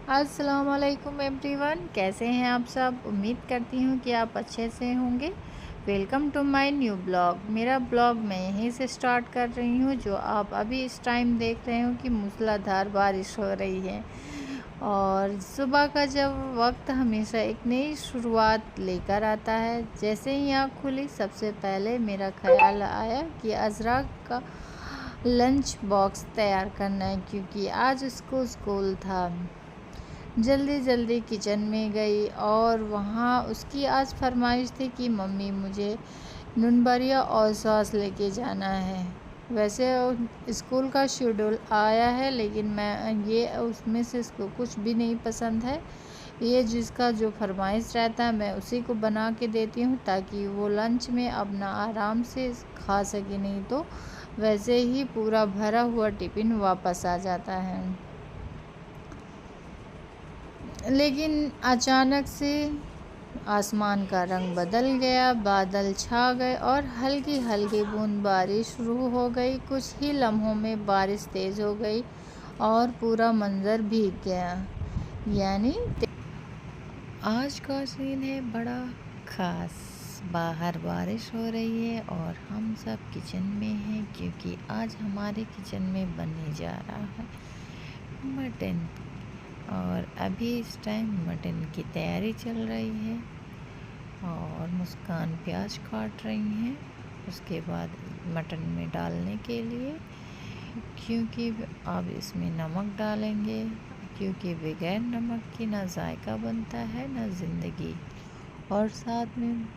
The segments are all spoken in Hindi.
अस्सलाम वालेकुम एवरीवन, कैसे हैं आप सब। उम्मीद करती हूँ कि आप अच्छे से होंगे। Welcome to my new blog. मेरा ब्लॉग मैं यहीं से स्टार्ट कर रही हूँ, जो आप अभी इस टाइम देख रहे हो कि मूसलाधार बारिश हो रही है। और सुबह का जब वक्त हमेशा एक नई शुरुआत लेकर आता है। जैसे ही आँख खुली, सबसे पहले मेरा ख्याल आया कि अज़रा का लंच बॉक्स तैयार करना है, क्योंकि आज उसको स्कूल था। जल्दी जल्दी किचन में गई और वहाँ उसकी आज फरमाइश थी कि मम्मी मुझे नूनबरिया और सॉस लेके जाना है। वैसे स्कूल का शेड्यूल आया है, लेकिन मैं ये उसमें से इसको कुछ भी नहीं पसंद है। ये जिसका जो फरमाइश रहता है मैं उसी को बना के देती हूँ, ताकि वो लंच में अपना आराम से खा सके। नहीं तो वैसे ही पूरा भरा हुआ टिफ़िन वापस आ जाता है। लेकिन अचानक से आसमान का रंग बदल गया, बादल छा गए और हल्की हल्की बूंदबारी शुरू हो गई। कुछ ही लम्हों में बारिश तेज़ हो गई और पूरा मंज़र भीग गया। यानी आज का सीन है बड़ा ख़ास। बाहर बारिश हो रही है और हम सब किचन में हैं, क्योंकि आज हमारे किचन में बनने जा रहा है मटन। और अभी इस टाइम मटन की तैयारी चल रही है और मुस्कान प्याज काट रही हैं उसके बाद मटन में डालने के लिए, क्योंकि अब इसमें नमक डालेंगे, क्योंकि बगैर नमक के ना जायका बनता है ना ज़िंदगी। और साथ में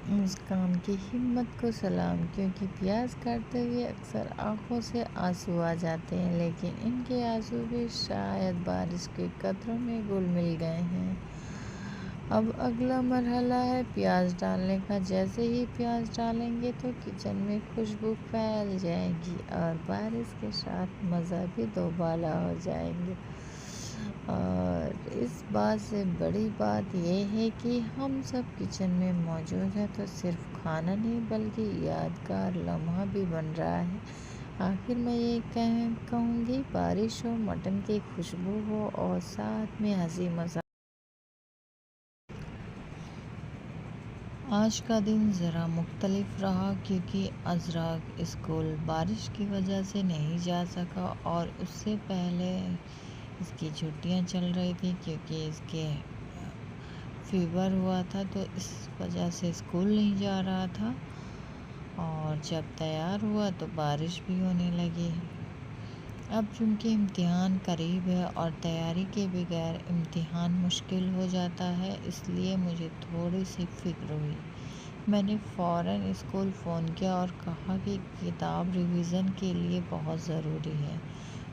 मुस्कान की हिम्मत को सलाम, क्योंकि प्याज काटते हुए अक्सर आंखों से आंसू आ जाते हैं, लेकिन इनके आंसू भी शायद बारिश के कतरों में घुल मिल गए हैं। अब अगला मरहला है प्याज डालने का। जैसे ही प्याज डालेंगे तो किचन में खुशबू फैल जाएगी और बारिश के साथ मज़ा भी दोबाला हो जाएंगे। और इस बात से बड़ी बात यह है कि हम सब किचन में मौजूद हैं, तो सिर्फ खाना नहीं बल्कि यादगार लम्हा भी बन रहा है। आखिर मैं ये कहूँगी, बारिश हो, मटन की खुशबू हो और साथ में हंसी मजाक। आज का दिन ज़रा मुख्तलिफ रहा, क्योंकि अज़रा स्कूल बारिश की वजह से नहीं जा सका और उससे पहले इसकी छुट्टियां चल रही थी, क्योंकि इसके फीवर हुआ था, तो इस वजह से स्कूल नहीं जा रहा था। और जब तैयार हुआ तो बारिश भी होने लगी। अब चूँकि इम्तिहान करीब है और तैयारी के बगैर इम्तिहान मुश्किल हो जाता है, इसलिए मुझे थोड़ी सी फ़िक्र हुई। मैंने फ़ौरन स्कूल फ़ोन किया और कहा कि किताब रिवीज़न के लिए बहुत ज़रूरी है।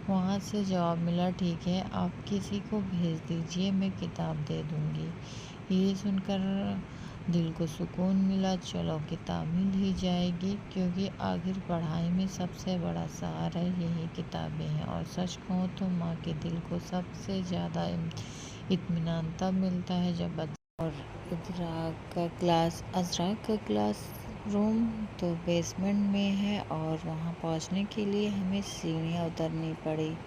वहाँ से जवाब मिला, ठीक है, आप किसी को भेज दीजिए, मैं किताब दे दूँगी। ये सुनकर दिल को सुकून मिला। चलो किताब मिल ही जाएगी, क्योंकि आखिर पढ़ाई में सबसे बड़ा सहारा यही किताबें हैं। और सच कहूँ तो माँ के दिल को सबसे ज़्यादा इत्मीनान तब मिलता है जब और अज़रा का क्लास रूम तो बेसमेंट में है और वहाँ पहुँचने के लिए हमें सीढ़ियाँ उतरनी पड़ी।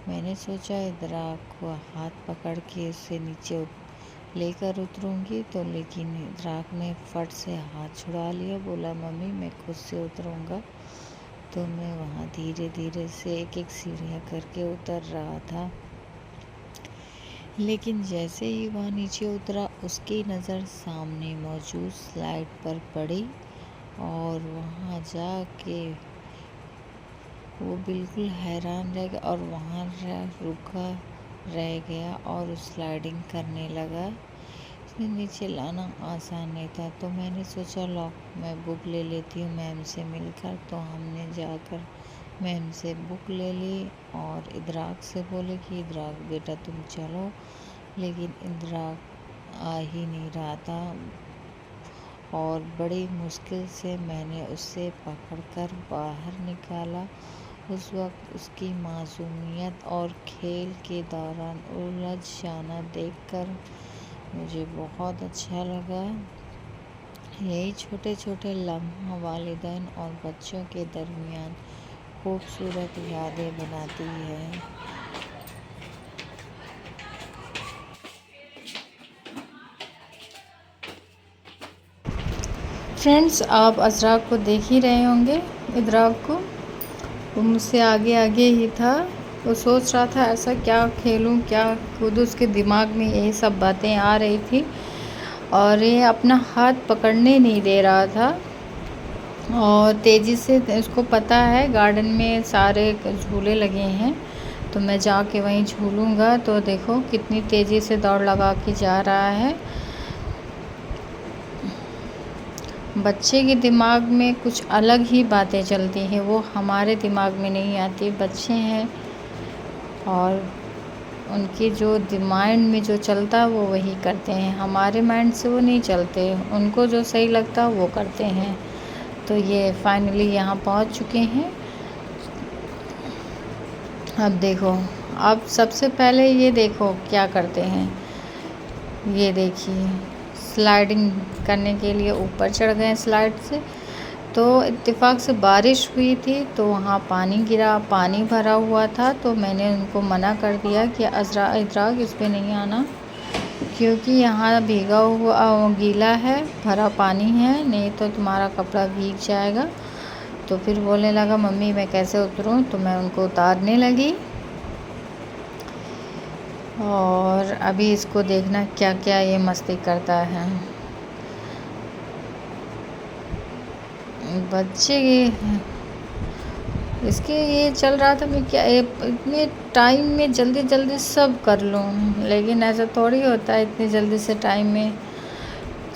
मैंने सोचा इदरा को हाथ पकड़ के उससे नीचे लेकर उतरूँगी, तो लेकिन इदराक ने फट से हाथ छुड़ा लिया। बोला, मम्मी मैं खुद से उतरूँगा। तो मैं वहाँ धीरे धीरे से एक एक सीढ़ियाँ करके उतर रहा था, लेकिन जैसे ही वह नीचे उतरा उसकी नज़र सामने मौजूद स्लाइड पर पड़ी और वहाँ जाके वो बिल्कुल हैरान रह गया और वहाँ रुका रह गया और स्लाइडिंग करने लगा। इसमें नीचे लाना आसान नहीं था, तो मैंने सोचा लो मैं बुक ले लेती हूँ मैम से मिलकर। तो हमने जाकर मैम से बुक ले ली और इदराक से बोले कि इदराक बेटा तुम चलो, लेकिन इदराक आ ही नहीं रहा था और बड़ी मुश्किल से मैंने उसे पकड़कर बाहर निकाला। उस वक्त उसकी मासूमियत और खेल के दौरान उलझ जाना देखकर मुझे बहुत अच्छा लगा। यही छोटे छोटे लम्हा वालिदैन और बच्चों के दरमियान खूबसूरत यादें बनाती है। फ्रेंड्स, आप अज़रा को देख ही रहे होंगे। इदराक को वो मुझसे आगे आगे ही था। वो सोच रहा था ऐसा क्या खेलूं क्या कूदूं, उसके दिमाग में यही सब बातें आ रही थी और ये अपना हाथ पकड़ने नहीं दे रहा था। और तेज़ी से, उसको पता है गार्डन में सारे झूले लगे हैं तो मैं जाके वहीं झूलूंगा। तो देखो कितनी तेज़ी से दौड़ लगा के जा रहा है। बच्चे के दिमाग में कुछ अलग ही बातें चलती हैं, वो हमारे दिमाग में नहीं आती। बच्चे हैं और उनकी जो माइंड में जो चलता है वो वही करते हैं, हमारे माइंड से वो नहीं चलते। उनको जो सही लगता वो करते हैं। तो ये फाइनली यहाँ पहुँच चुके हैं। अब देखो, अब सबसे पहले ये देखो क्या करते हैं। ये देखिए, स्लाइडिंग करने के लिए ऊपर चढ़ गए स्लाइड से। तो इत्तेफाक से बारिश हुई थी तो वहाँ पानी गिरा, पानी भरा हुआ था। तो मैंने उनको मना कर दिया कि अज़रा इदराक इस पे नहीं आना, क्योंकि यहाँ भीगा हुआ गीला है, भरा पानी है, नहीं तो तुम्हारा कपड़ा भीग जाएगा। तो फिर बोलने लगा मम्मी मैं कैसे उतरूँ, तो मैं उनको उतारने लगी। और अभी इसको देखना क्या क्या ये मस्ती करता है। बच्चे इसके ये चल रहा था मैं क्या इतने टाइम में जल्दी जल्दी सब कर लूँ, लेकिन ऐसा थोड़ी होता है। इतनी जल्दी से टाइम में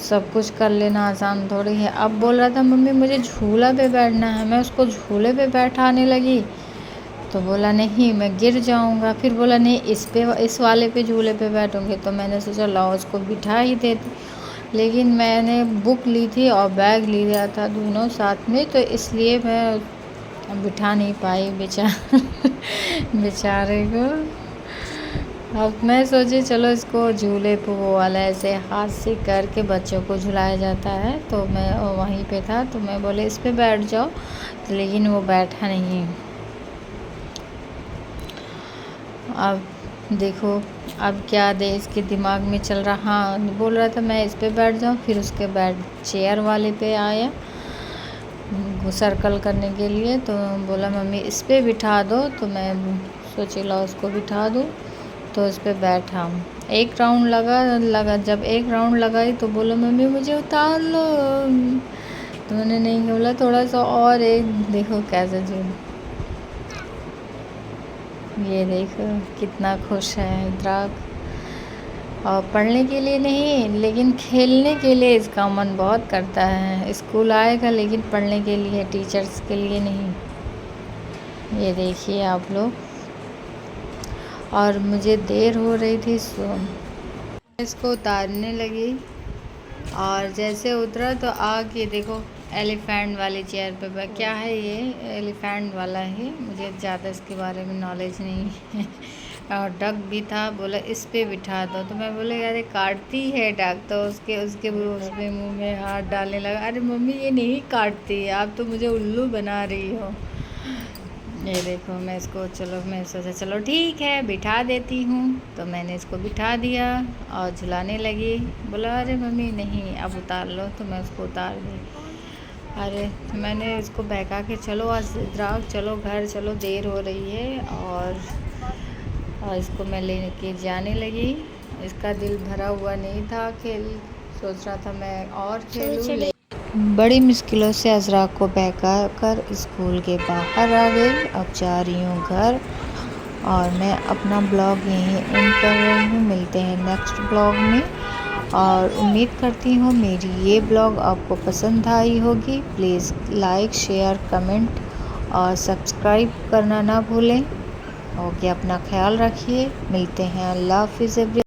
सब कुछ कर लेना आसान थोड़ी है। अब बोल रहा था मम्मी मुझे झूला पे बैठना है। मैं उसको झूले पे बैठाने लगी तो बोला नहीं मैं गिर जाऊंगा। फिर बोला नहीं इस वाले पे झूले पे बैठूंगी। तो मैंने सोचा लाओ उसको बिठा ही देती, लेकिन मैंने बुक ली थी और बैग लिया था दोनों साथ में, तो इसलिए मैं बिठा नहीं पाई बेचारे को। अब मैं सोची चलो इसको झूले पे वो वाला ऐसे हाथ से करके बच्चों को झुलाया जाता है, तो मैं वहीं पे था तो मैं बोले इस पे बैठ जाओ, लेकिन वो बैठा नहीं। अब देखो अब क्या दे इसके दिमाग में चल रहा। हाँ बोल रहा था मैं इस पे बैठ जाऊँ, फिर उसके बैठ चेयर वाले पे आया सर्कल करने के लिए। तो बोला मम्मी इस पे बिठा दो, तो मैं सोची ला उसको बिठा दूँ। तो उस पर बैठा, एक राउंड लगा। जब एक राउंड लगाई तो बोला मम्मी मुझे उतार लो। तो मैंने नहीं बोला थोड़ा सा और एक। देखो कैसे झूल, ये देखो कितना खुश है इदराक। और पढ़ने के लिए नहीं लेकिन खेलने के लिए इसका मन बहुत करता है। स्कूल आएगा लेकिन पढ़ने के लिए, टीचर्स के लिए नहीं। ये देखिए आप लोग। और मुझे देर हो रही थी सो इसको उतारने लगी, और जैसे उतरा तो आके देखो एलिफेंट वाली चेयर पे क्या है, ये एलिफेंट वाला है। मुझे ज़्यादा इसके बारे में नॉलेज नहीं है। और डक भी था, बोला इस पे बिठा दो। तो मैं बोले अरे काटती है डक, तो उसके मुंह में हाथ डालने लगा। अरे मम्मी ये नहीं काटती, आप तो मुझे उल्लू बना रही हो। ये देखो मैं इसको, चलो मैं सोचा चलो ठीक है बिठा देती हूँ। तो मैंने इसको बिठा दिया और झुलाने लगी। बोला अरे मम्मी नहीं अब उतार लो, तो मैं उसको उतार दी। अरे मैंने इसको बहका के चलो आज इदराक चलो घर चलो, देर हो रही है। और इसको मैं लेने के जाने लगी। इसका दिल भरा हुआ नहीं था खेल, सोच रहा था मैं और खेलूँ। बड़ी मुश्किलों से अज़रा को बहका कर स्कूल के बाहर आ गई। अब जा रही हूँ घर, और मैं अपना ब्लॉग यहीं एंड कर रही हूँ। मिलते हैं नेक्स्ट ब्लॉग में, और उम्मीद करती हूँ मेरी ये ब्लॉग आपको पसंद आई होगी। प्लीज़ लाइक शेयर कमेंट और सब्सक्राइब करना ना भूलें। ओके, अपना ख्याल रखिए। मिलते हैं, अल्लाह हाफ़िज़।